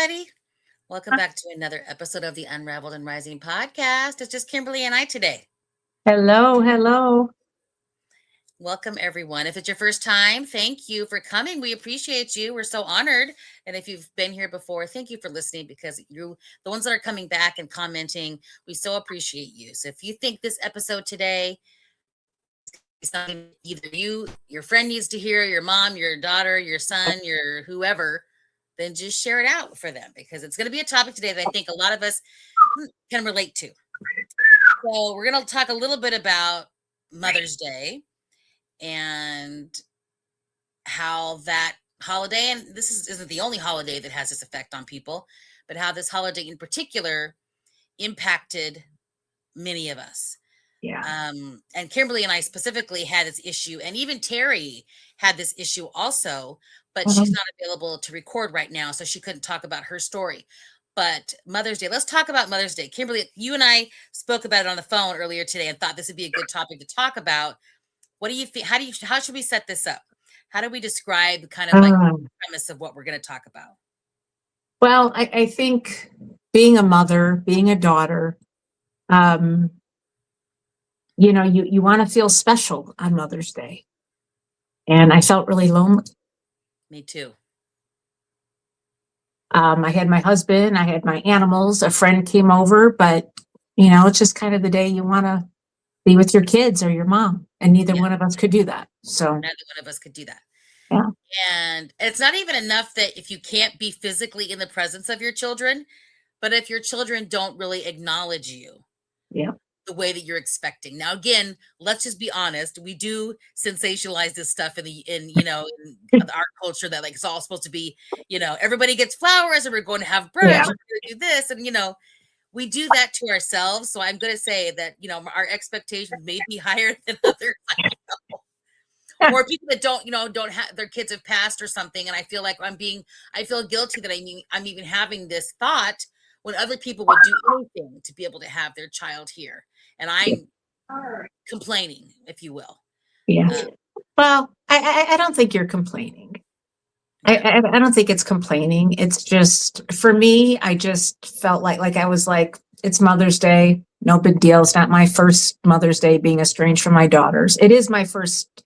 everybody. Welcome back to another episode of the Unraveled and Rising podcast. It's just Kimberly and I today. Hello, hello. Welcome, everyone. If it's your first time, thank you for coming. We appreciate you. We're so honored. And if you've been here before, thank you for listening because the ones that are coming back and commenting, we so appreciate you. So if you think this episode today is something either your friend needs to hear, your mom, your daughter, your son, your whoever, then just share it out for them because it's going to be a topic today that I think a lot of us can relate to. So we're going to talk a little bit about Mother's Day and how that holiday, and this isn't the only holiday that has this effect on people, but how this holiday in particular impacted many of us. Yeah. And Kimberly and I specifically had this issue, and even Terry had this issue also, but she's not available to record right now, so she couldn't talk about her story. But Mother's Day, let's talk about Mother's Day. Kimberly, you and I spoke about it on the phone earlier today and thought this would be a good topic to talk about. What do you think? How should we set this up? How do we describe kind of like the premise of what we're going to talk about? Well, I think being a mother, being a daughter, you want to feel special on Mother's Day. And I felt really lonely. Me too. I had my husband, I had my animals, a friend came over, but it's just kind of the day you want to be with your kids or your mom. And neither one of us could do that. So neither one of us could do that. Yeah. And it's not even enough that if you can't be physically in the presence of your children, but if your children don't really acknowledge you the way that you're expecting. Now, again, let's just be honest. We do sensationalize this stuff in our culture that like it's all supposed to be, everybody gets flowers and we're going to have brunch, and we're going to do this. And, we do that to ourselves. So I'm going to say that, our expectations may be higher than others. Or people that don't have their kids have passed or something. And I feel like I feel guilty that I'm even having this thought when other people would do anything to be able to have their child here. And I'm complaining, if you will. Yeah. Well, I don't think you're complaining. I don't think it's complaining. It's just, for me, I just felt like I was like, it's Mother's Day. No big deal. It's not my first Mother's Day being estranged from my daughters. It is my first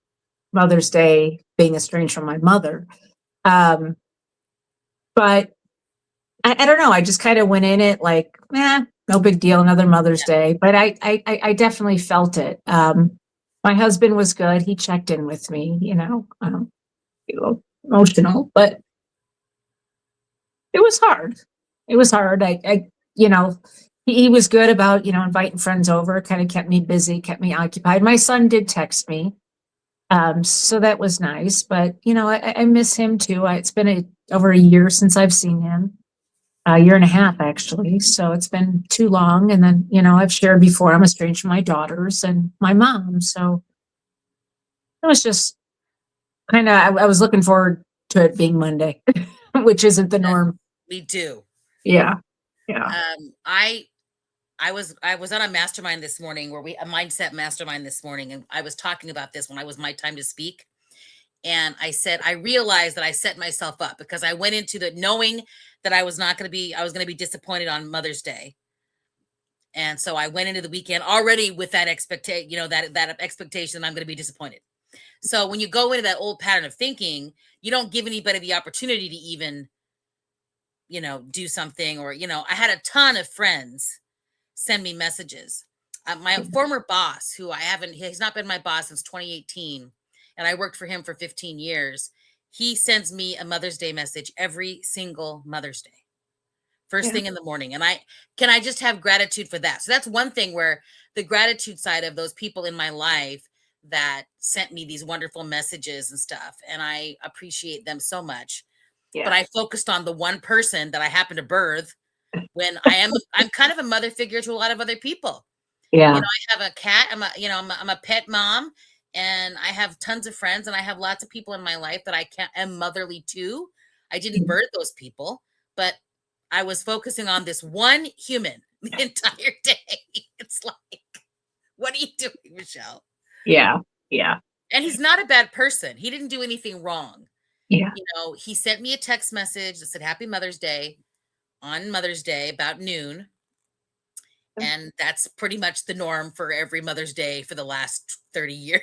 Mother's Day being estranged from my mother. But I don't know. I just kind of went in it like, no big deal, another Mother's Day. But I definitely felt it. My husband was good. He checked in with me, emotional, but it was hard. It was hard. He was good about, inviting friends over, kind of kept me busy, kept me occupied. My son did text me. So that was nice, but I miss him too. It's been over a year since I've seen him, a year and a half actually. So it's been too long. And then, I've shared before, I'm estranged from my daughters and my mom. So it was just kind of, I was looking forward to it being Monday, which isn't the norm. Me too. Yeah. I was on a mastermind this morning a mindset mastermind this morning. And I was talking about this when I was my time to speak. And I said, I realized that I set myself up because I went into the knowing that I was going to be disappointed on Mother's Day. And so I went into the weekend already with that expectation, that expectation that I'm going to be disappointed. So when you go into that old pattern of thinking, you don't give anybody the opportunity to even, do something or, I had a ton of friends send me messages. My former boss, he's not been my boss since 2018, and I worked for him for 15 years. He sends me a Mother's Day message every single Mother's Day, first thing in the morning. And I just have gratitude for that. So that's one thing where the gratitude side of those people in my life that sent me these wonderful messages and stuff. And I appreciate them so much. Yeah. But I focused on the one person that I happened to birth when I'm kind of a mother figure to a lot of other people. Yeah. I have a cat. I'm a pet mom, and I have tons of friends, and I have lots of people in my life that am motherly to. I didn't birth those people, but I was focusing on this one human the entire day. It's like, what are you doing, Michelle? Yeah. Yeah. And he's not a bad person. He didn't do anything wrong. Yeah. He sent me a text message that said, Happy Mother's Day. on Mother's Day about noon. And that's pretty much the norm for every Mother's Day for the last 30 years,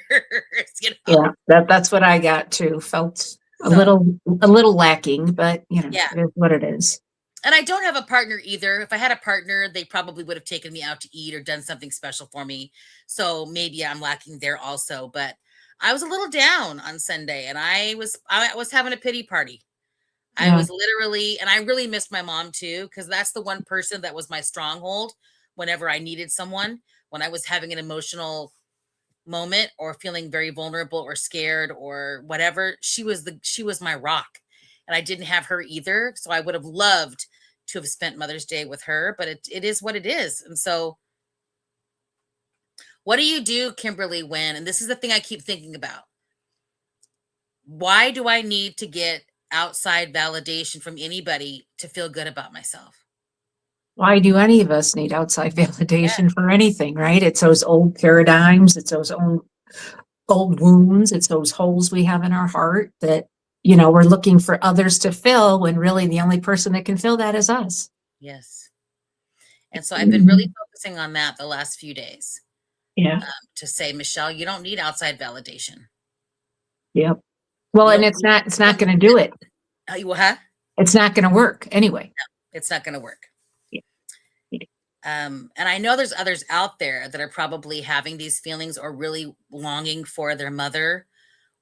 you know? Yeah, that's what I got too. Felt a So, little lacking, but yeah. it is what it is. And I don't have a partner either. If I had a partner, they probably would have taken me out to eat or done something special for me. So maybe I'm lacking there also. But I was a little down on Sunday, and I was having a pity party. I Yeah. was literally, and I really missed my mom too, because that's the one person that was my stronghold whenever I needed someone, when I was having an emotional moment or feeling very vulnerable or scared or whatever. She was my rock. And I didn't have her either. So I would have loved to have spent Mother's Day with her, but it is what it is. And so what do you do, Kimberly, when, and this is the thing I keep thinking about, why do I need to get outside validation from anybody to feel good about myself? Why do any of us need outside Yeah. validation for anything, right? It's those old paradigms, it's those old wounds, it's those holes we have in our heart that, we're looking for others to fill when really the only person that can fill that is us. Yes. And so I've been really focusing on that the last few days, Yeah. to say, Michelle, you don't need outside validation. Yep. Well, You and don't it's you not don't going to need do it. huh? It's not going to work anyway. It's not going to work. Yeah. And I know there's others out there that are probably having these feelings or really longing for their mother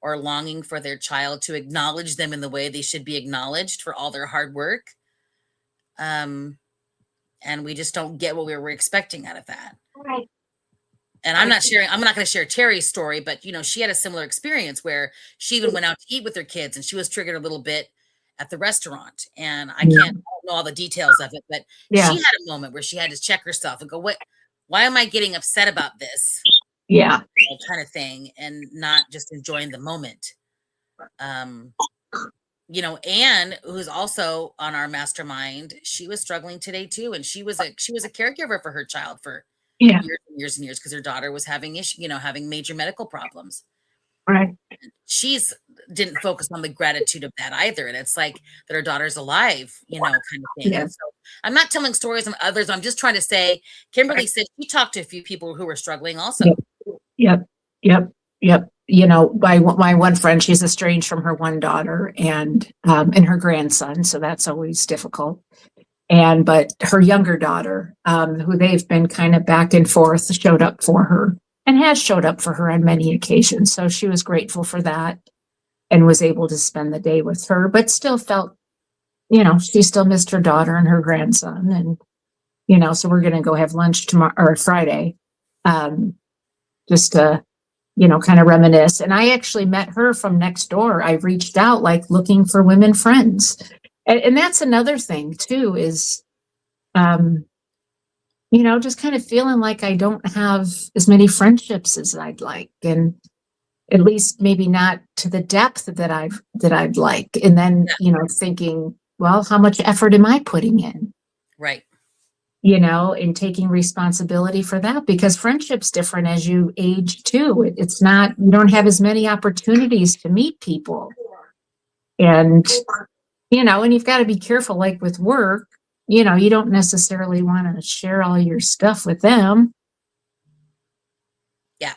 or longing for their child to acknowledge them in the way they should be acknowledged for all their hard work. And we just don't get what we were expecting out of that. Right. And I'm not going to share Terry's story, but she had a similar experience where she even went out to eat with her kids and she was triggered a little bit at the restaurant. And I don't know all the details of it, but Yeah. she had a moment where she had to check herself and go, why am I getting upset about this? Yeah. Kind of thing, and not just enjoying the moment. Anne, who's also on our mastermind, she was struggling today too. And she was a caregiver for her child for Yeah. years and years because her daughter was having having major medical problems. Right. She's didn't focus on the gratitude of that either. And it's like that her daughter's alive, kind of thing. Yeah. And so I'm not telling stories on others. I'm just trying to say, Kimberly said she talked to a few people who were struggling also. Yep. My one friend, she's estranged from her one daughter and her grandson. So that's always difficult. But her younger daughter, who they've been kind of back and forth, showed up for her and has showed up for her on many occasions. So she was grateful for that and was able to spend the day with her, but still felt, she still missed her daughter and her grandson. And, so we're going to go have lunch tomorrow or Friday, just to, kind of reminisce. And I actually met her from next door. I reached out like looking for women friends. And that's another thing too, is, just kind of feeling like I don't have as many friendships as I'd like. And at least maybe not to the depth that I'd like. And then, thinking, well, how much effort am I putting in? Right. And taking responsibility for that, because friendship's different as you age too. It's not, you don't have as many opportunities to meet people. And, and you've got to be careful, like with work, you don't necessarily want to share all your stuff with them. Yeah.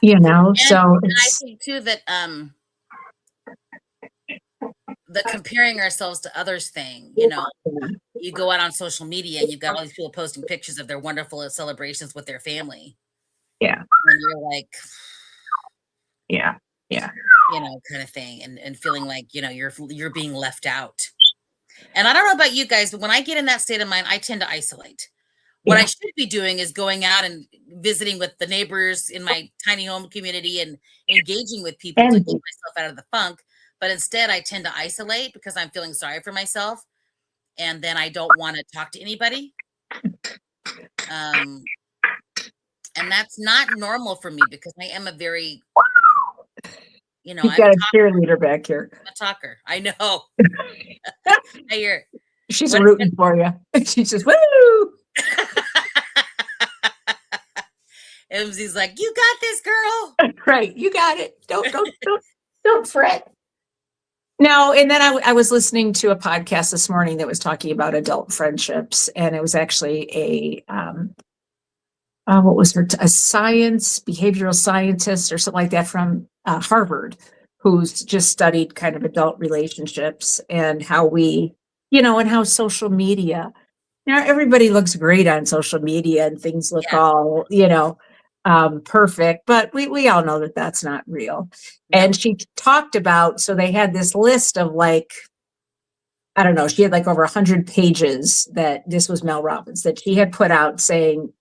So and I think too that the comparing ourselves to others thing, you go out on social media and you've got all these people posting pictures of their wonderful celebrations with their family. Yeah. And you're like, yeah. Kind of thing. And feeling like, you're being left out. And I don't know about you guys, but when I get in that state of mind, I tend to isolate. What I should be doing is going out and visiting with the neighbors in my tiny home community and engaging with people to get myself out of the funk. But instead, I tend to isolate because I'm feeling sorry for myself. And then I don't want to talk to anybody. And that's not normal for me because I am a very, You've got a cheerleader back here. I'm a talker. I know. I hear it. She's rooting for you. She's just, woo! MZ's like, you got this, girl. Right. You got it. Don't fret. No, and then I was listening to a podcast this morning that was talking about adult friendships, and it was actually what was her a science behavioral scientist or something like that from Harvard, who's just studied kind of adult relationships and how we, and how social media, everybody looks great on social media and things look Yeah. all, perfect, but we all know that that's not real. No. And she talked about, so they had this list of like, I don't know, she had like over 100 pages that this was Mel Robbins that she had put out saying,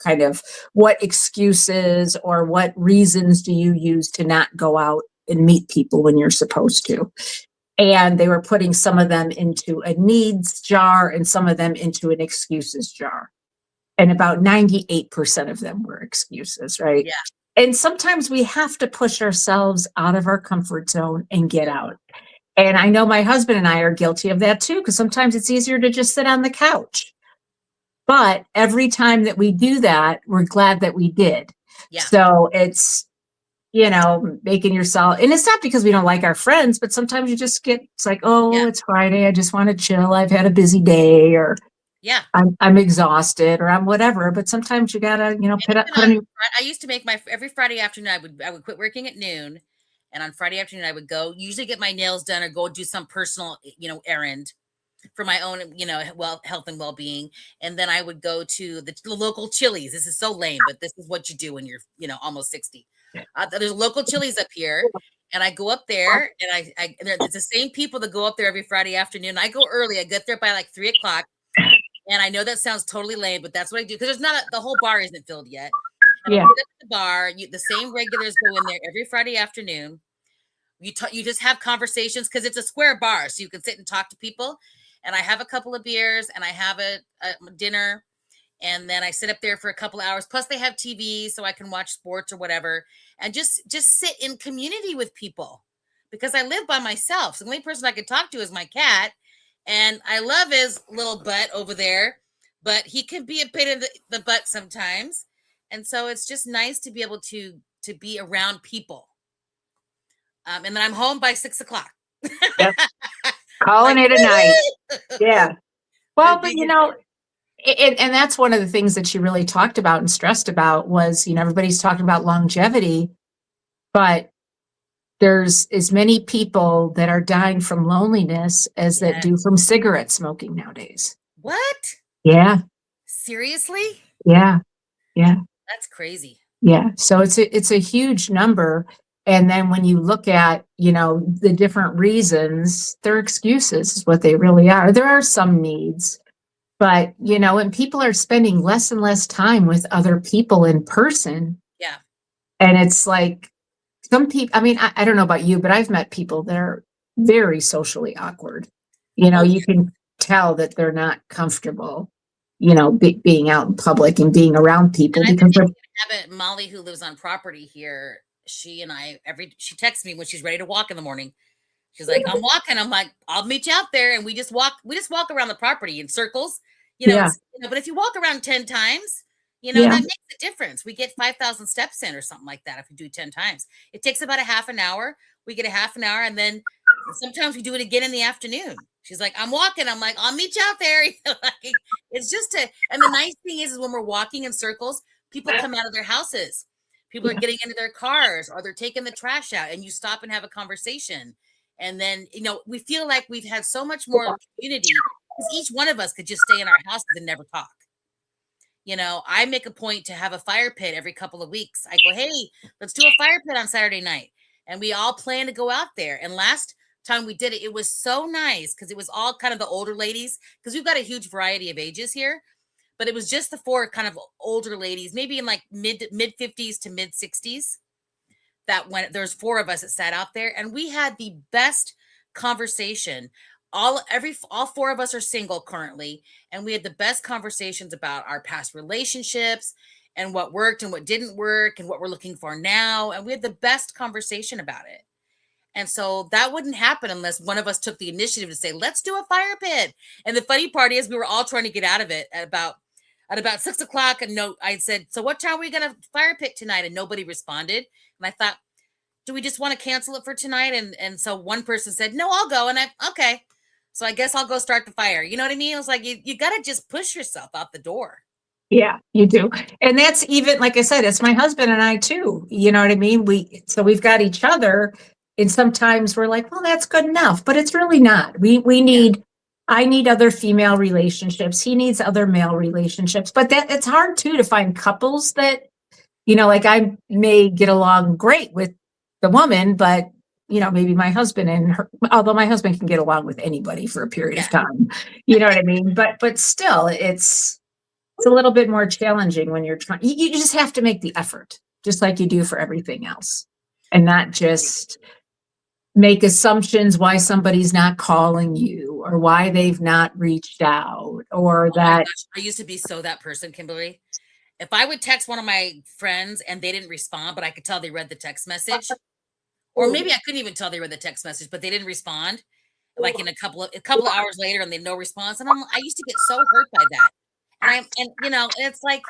kind of what excuses or what reasons do you use to not go out and meet people when you're supposed to? And they were putting some of them into a needs jar and some of them into an excuses jar. And about 98% of them were excuses, right? Yeah. And sometimes we have to push ourselves out of our comfort zone and get out. And I know my husband and I are guilty of that too, because sometimes it's easier to just sit on the couch. But every time that we do that, we're glad that we did. Yeah. So it's, making yourself, and it's not because we don't like our friends, but sometimes you just it's like, oh, it's Friday. I just want to chill. I've had a busy day, or Yeah. I'm exhausted, or I'm whatever. But sometimes you gotta, I used to make every Friday afternoon. I would quit working at noon, and on Friday afternoon I would go usually get my nails done or go do some personal, errand for my own, health and well-being. And then I would go to the local Chili's. This is so lame, but this is what you do when you're, almost 60. There's local Chili's up here, and I go up there, and it's the same people that go up there every Friday afternoon. I go early. I get there by like 3:00. And I know that sounds totally lame, but that's what I do because the whole bar isn't filled yet. And I sit at the bar. The same regulars go in there every Friday afternoon. You just have conversations because it's a square bar, so you can sit and talk to people. And I have a couple of beers, and I have a dinner, and then I sit up there for a couple of hours. Plus, they have TV, so I can watch sports or whatever, and just sit in community with people because I live by myself. So the only person I can talk to is my cat. And I love his little butt over there, but he can be a pain in the butt sometimes. And so it's just nice to be able to be around people. And then I'm home by 6:00. Yep. Calling it a night. Yeah. Well, but and that's one of the things that she really talked about and stressed about was, everybody's talking about longevity, but there's as many people that are dying from loneliness as that do from cigarette smoking nowadays. What? Yeah. Seriously? Yeah. Yeah. That's crazy. Yeah. So it's a huge number. And then when you look at, the different reasons, they're excuses is what they really are. There are some needs, but, when people are spending less and less time with other people in person. Yeah. And it's like some people, I mean, I don't know about you, but I've met people that are very socially awkward. You can tell that they're not comfortable, being out in public and being around people because Molly, who lives on property here, she and I she texts me when she's ready to walk in the morning. She's like, I'm walking. I'm like, I'll meet you out there. And we just walk around the property in circles, but if you walk around 10 times, that makes a difference. We get 5,000 steps in or something like that. If we do 10 times, it takes about a half an hour. We get a half an hour. And then sometimes we do it again in the afternoon. She's like, I'm walking. I'm like, I'll meet you out there. It's just and the nice thing is when we're walking in circles, people come out of their houses. People are getting into their cars or they're taking the trash out and you stop and have a conversation. And then, we feel like we've had so much more community because each one of us could just stay in our houses and never talk. I make a point to have a fire pit every couple of weeks. I go, hey, let's do a fire pit on Saturday night. And we all plan to go out there. And last time we did it, it was so nice because it was all kind of the older ladies because we've got a huge variety of ages here. But it was just the 4 kind of older ladies, maybe in like mid 50s to mid 60s. There's 4 of us that sat out there and we had the best conversation. All 4 of us are single currently. And we had the best conversations about our past relationships and what worked and what didn't work and what we're looking for now. And we had the best conversation about it. And so that wouldn't happen unless one of us took the initiative to say, let's do a fire pit. And the funny part is we were all trying to get out of it at about 6:00. And I said, so what time are we going to fire pit tonight? And nobody responded. And I thought, do we just want to cancel it for tonight? And so one person said, no, I'll go. And okay. So I guess I'll go start the fire. You know what I mean? It was like, you got to just push yourself out the door. Yeah, you do. And that's even, like I said, it's my husband and I too. You know what I mean? So we've got each other. And sometimes we're like, well, that's good enough, but it's really not. I need other female relationships. He needs other male relationships, but it's hard too to find couples that, like I may get along great with the woman, but maybe my husband and her, although my husband can get along with anybody for a period of time, you know what I mean? But still, it's a little bit more challenging when you're trying. You just have to make the effort, just like you do for everything else, and not just make assumptions why somebody's not calling you or why they've not reached out or that. I used to be that person, Kimberly. If I would text one of my friends and they didn't respond, but I could tell they read the text message, or maybe I couldn't even tell they read the text message, but they didn't respond, like in a couple of hours later, and they no response, and I used to get so hurt by that. And it's like,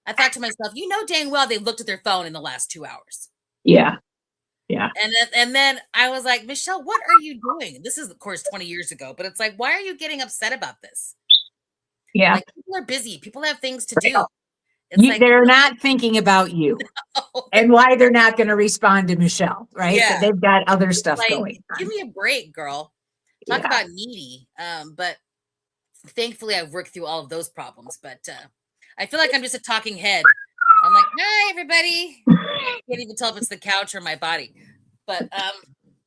I thought to myself, dang well they looked at their phone in the last 2 hours. Yeah. Yeah. And then I was like, Michelle, what are you doing? This is, of course, 20 years ago, but it's like, why are you getting upset about this? Yeah. Like, people are busy. People have things to do. It's they're not thinking about you and why they're not going to respond to Michelle, right? Yeah. They've got other stuff going on. Give me a break, girl. Talk about needy. But thankfully I've worked through all of those problems, but I feel like I'm just a talking head. I'm like, hi everybody. I can't even tell if it's the couch or my body. But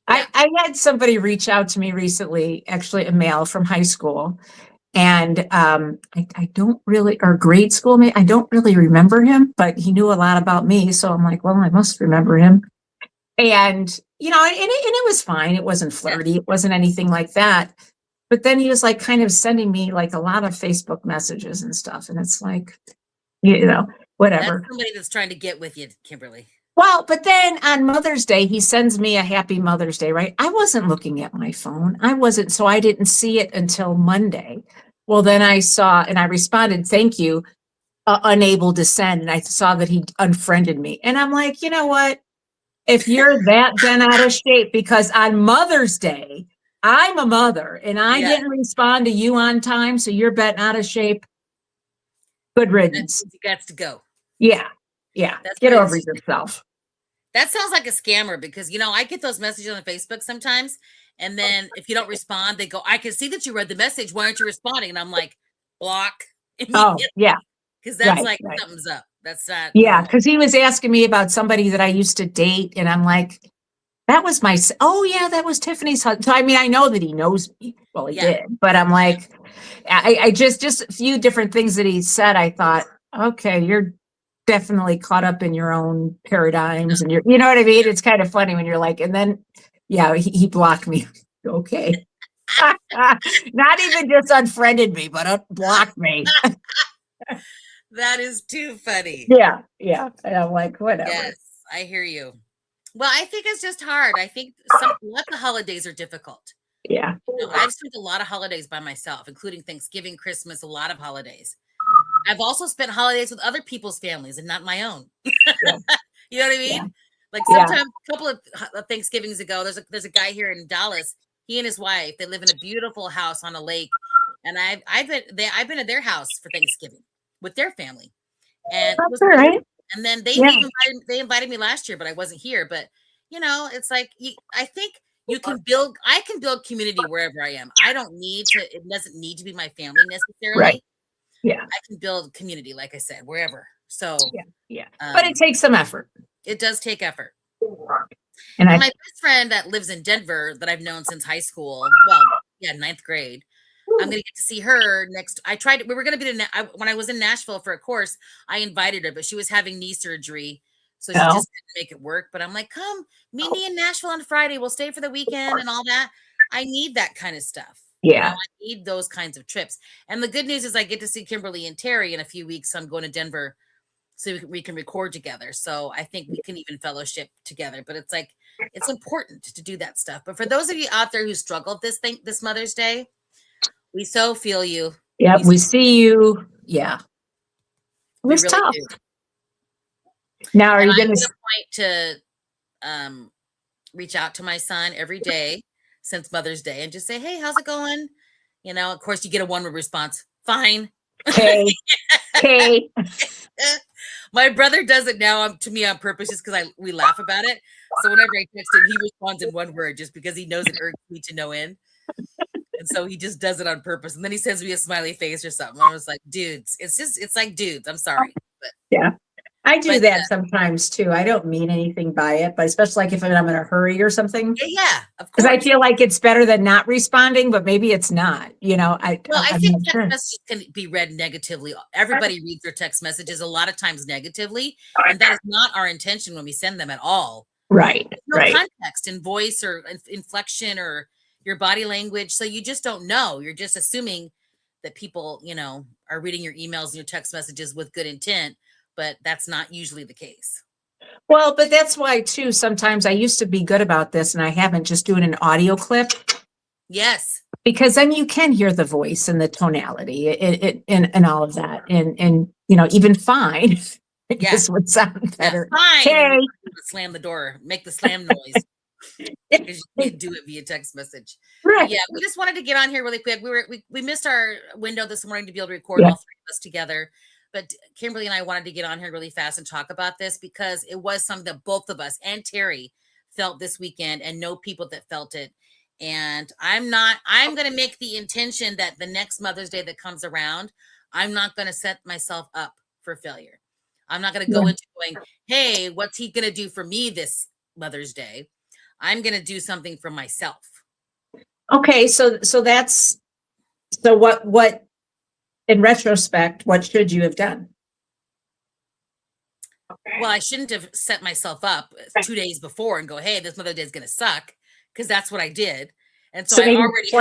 I had somebody reach out to me recently, actually a male from high school, and I don't really, or grade school, I don't really remember him, but he knew a lot about me, so I'm like, well, I must remember him. And and it was fine. It wasn't flirty. It wasn't anything like that. But then he was like kind of sending me like a lot of Facebook messages and stuff. And it's like, whatever. That's somebody that's trying to get with you, Kimberly. Well, but then on Mother's Day, he sends me a happy Mother's Day, right? I wasn't looking at my phone. So I didn't see it until Monday. Well, then I saw, and I responded, thank you, unable to send. And I saw that he unfriended me. And I'm like, you know what? If you're that bent out of shape, because on Mother's Day, I'm a mother and I didn't respond to you on time, so you're bent out of shape. Good riddance. You got to go. Yeah. Yeah. Get over yourself. That sounds like a scammer because, I get those messages on Facebook sometimes. And then if you don't respond, they go, I can see that you read the message. Why aren't you responding? And I'm like, block. Oh, yeah. Because that's something's up. That's not. Yeah. Because he was asking me about somebody that I used to date. And I'm like, that was that was Tiffany's husband. So, I know that he knows me. Well, he did. But I'm like, I just a few different things that he said. I thought, okay, you're definitely caught up in your own paradigms and you know what I mean? It's kind of funny when you're like, and then, he blocked me. Okay. Not even just unfriended me, but blocked me. That is too funny. Yeah. Yeah. And I'm like, whatever. Yes, I hear you. Well, I think it's just hard. I think lots of holidays are difficult. Yeah. I've spent a lot of holidays by myself, including Thanksgiving, Christmas, a lot of holidays. I've also spent holidays with other people's families and not my own. Yeah. You know what I mean? Yeah. Like sometimes a couple of Thanksgivings ago, there's a guy here in Dallas. He and his wife, they live in a beautiful house on a lake. And I've been at their house for Thanksgiving with their family. And it was right. And then they invited me last year, but I wasn't here. But it's like I think I can build community wherever I am. I don't need to. It doesn't need to be my family necessarily. Right. Yeah. I can build community, like I said, wherever. So yeah. But it takes some effort. It does take effort. And my best friend that lives in Denver that I've known since high school, ninth grade. I'm going to get to see her next. We were going to be when I was in Nashville for a course, I invited her, but she was having knee surgery. So she just didn't make it work. But I'm like, come meet me in Nashville on Friday. We'll stay for the weekend and all that. I need that kind of stuff. Yeah. I need those kinds of trips. And the good news is I get to see Kimberly and Terry in a few weeks. So I'm going to Denver so we can record together. So I think we can even fellowship together. But it's like, it's important to do that stuff. But for those of you out there who struggled this Mother's Day, we so feel you. Yeah, we see you. Yeah. It was tough. Do. Now, are you going to point to reach out to my son every day since Mother's Day and just say, "Hey, how's it going?" Of course, you get a one-word response. Fine. Okay. Okay. My brother does it now to me on purpose just because we laugh about it. So whenever I text him, he responds in one word just because he knows it irks me to no end. And so he just does it on purpose. And then he sends me a smiley face or something. I was like, dudes, it's like dudes. I'm sorry. Yeah. I do But that sometimes too. I don't mean anything by it, but especially like if I'm in a hurry or something, yeah, of because I course. feel like it's better than not responding, but maybe it's not. Well, I I'm think not text sure. messages can be read negatively. Everybody reads their text messages a lot of times negatively, and that is not our intention when we send them at all. Right. There's no Right. context in voice or inflection or your body language, so you just don't know. You're just assuming that people, are reading your emails and your text messages with good intent, but that's not usually the case. Well, but that's why too, sometimes I used to be good about this and I haven't, just doing an audio clip, Yes. because then you can hear the voice and the tonality and all of that. And even fine, I Yeah. guess would sound Yeah. better. Fine. Okay. And slam the door, make the slam noise. Because you can't do it via text message. Right. But yeah, we just wanted to get on here really quick. We missed our window this morning to be able to record Yeah. all three of us together. But Kimberly and I wanted to get on here really fast and talk about this because it was something that both of us and Terry felt this weekend and know people that felt it. And I'm going to make the intention that the next Mother's Day that comes around, I'm not going to set myself up for failure. I'm not going to go into going, hey, what's he going to do for me this Mother's Day? I'm going to do something for myself. Okay. So what, in retrospect, what should you have done? Well, I shouldn't have set myself up 2 days before and go, hey, this Mother's Day is going to suck, because that's what I did. And so I maybe already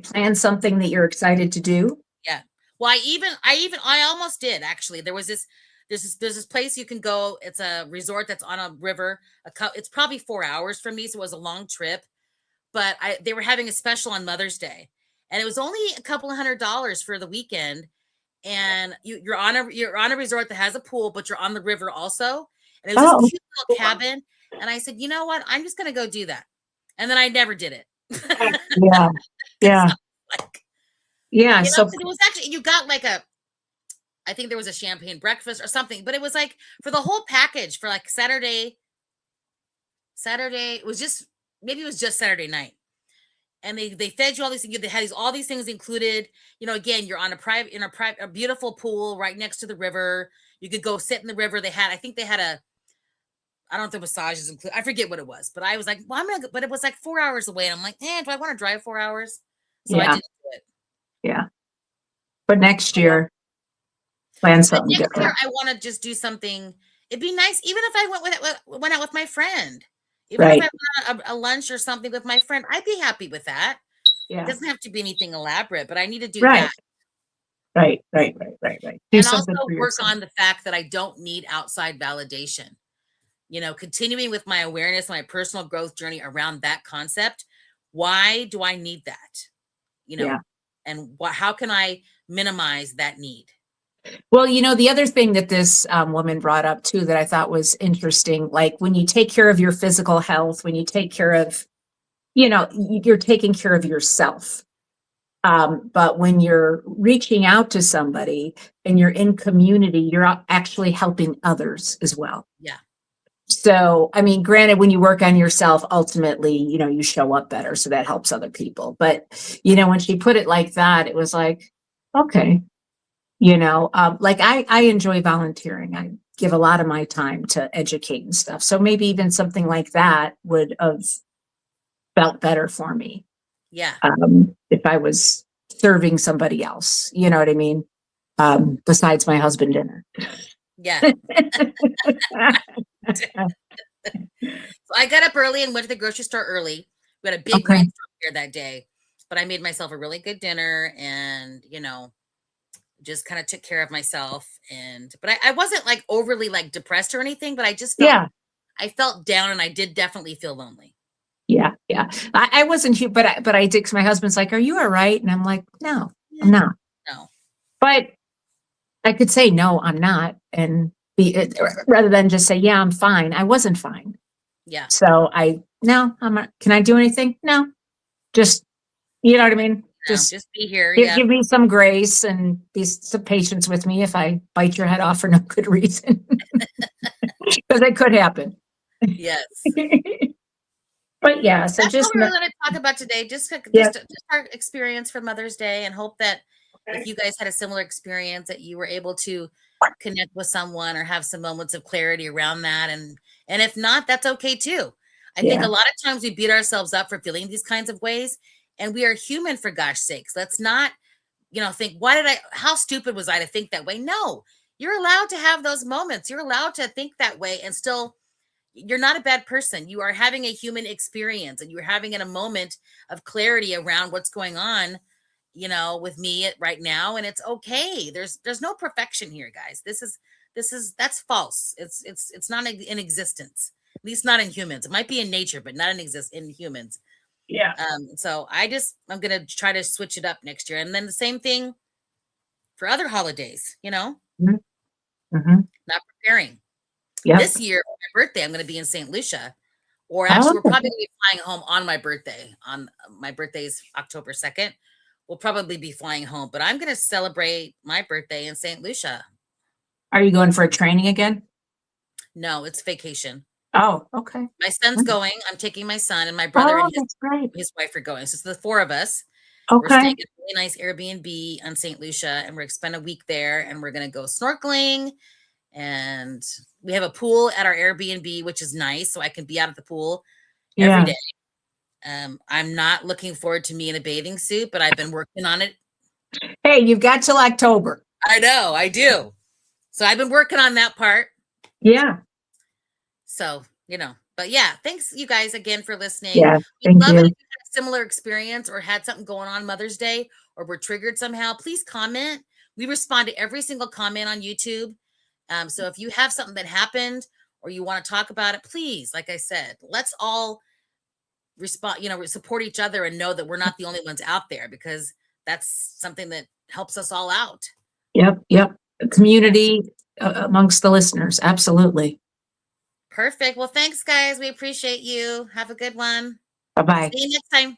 plan something that you're excited to do. Yeah. Well, I almost did actually. There's this place you can go. It's a resort that's on a river. It's probably 4 hours from me, so it was a long trip. But they were having a special on Mother's Day, and it was only a couple of $100 for the weekend. And you're on a resort that has a pool, but you're on the river also. And it was this cute little cabin. And I said, you know what? I'm just gonna go do that. And then I never did it. Yeah. Yeah. Yeah. So it was actually, you got like I think there was a champagne breakfast or something, but it was like for the whole package for like Saturday, it was just, maybe it was just Saturday night. And they fed you all these things. They had all these things included. Again, you're on a beautiful pool right next to the river. You could go sit in the river. I think they had I don't know if the massages included. I forget what it was, but I was like, well, but it was like 4 hours away. And I'm like, do I want to drive 4 hours? So I didn't do it. Yeah. But next year, plan something different. Year, I want to just do something. It'd be nice, even if I went out with my friend. Even if I went on a lunch or something with my friend, I'd be happy with that. Yeah. It doesn't have to be anything elaborate, but I need to do that. Right. And also work on the fact that I don't need outside validation. Continuing with my awareness, my personal growth journey around that concept. Why do I need that? And how can I minimize that need? Well, the other thing that this woman brought up too, that I thought was interesting, like when you take care of your physical health, when you take care of, you're taking care of yourself. But when you're reaching out to somebody and you're in community, you're actually helping others as well. Yeah. So, I mean, granted, when you work on yourself, ultimately, you show up better. So that helps other people. But, when she put it like that, it was like, okay. Like I enjoy volunteering. I give a lot of my time to educate and stuff. So maybe even something like that would have felt better for me. Yeah. If I was serving somebody else, you know what I mean? Besides my husband dinner. Yeah. So I got up early and went to the grocery store early. We had a big rainstorm here that day, but I made myself a really good dinner and, just kind of took care of myself. But I wasn't like overly like depressed or anything, but I just felt, I felt down, and I did definitely feel lonely. Yeah. I wasn't, but I did, because my husband's like, are you all right? And I'm like, no, I'm not. No. But I could say, no, I'm not. And rather than just say, yeah, I'm fine. I wasn't fine. Yeah. So no, I'm not, can I do anything? No, just, you know what I mean? No, Just just be here. give, Yeah. give me some grace and be some patience with me if I bite your head off for no good reason, because it could happen. Yes. But yeah, so That's all just, we were going to talk about today. yeah. Just our experience for Mother's Day, and hope that if Okay. you guys had a similar experience, that you were able to connect with someone or have some moments of clarity around that. And if not, that's okay too. I think Yeah. a lot of times we beat ourselves up for feeling these kinds of ways, and we are human, for gosh sakes. Let's not, think, how stupid was I to think that way? No, you're allowed to have those moments. You're allowed to think that way, and still, you're not a bad person. You are having a human experience, and you're having in a moment of clarity around what's going on, with me right now. And it's okay. There's no perfection here, guys. That's false. It's not in existence, at least not in humans. It might be in nature, but not in humans. Yeah. So I'm gonna try to switch it up next year, and then the same thing for other holidays. Mhm. Mhm. Not preparing. Yep. This year, for my birthday, I'm going to be in St. Lucia, or actually, we're Oh, probably going to be flying home on my birthday. On my birthday is October 2nd. We'll probably be flying home, but I'm going to celebrate my birthday in St. Lucia. are you going for a training again? No, it's vacation. Oh, okay. My son's going. I'm taking my son, and my brother and Oh, his that's great. his wife are going. So it's the four of us. We're Okay. staying at a really nice Airbnb on St. Lucia, and we're going to spend a week there, and we're going to go snorkeling. And we have a pool at our Airbnb, which is nice, so I can be out at the pool every Yeah. day. I'm not looking forward to me in a bathing suit, but I've been working on it. Hey, you've got till October. I know, I do. So I've been working on that part. Yeah. So, but yeah, thanks you guys again for listening. Yeah. We'd Thank love it if you. you had a similar experience or had something going on Mother's Day, or were triggered somehow. Please comment. We respond to every single comment on YouTube. So if you have something that happened or you want to talk about it, please, like I said, let's all respond, support each other, and know that we're not the only ones out there, because that's something that helps us all out. Yep. Yep. Community amongst the listeners. Absolutely. Perfect. Well, thanks, guys. We appreciate you. Have a good one. Bye bye. See you next time.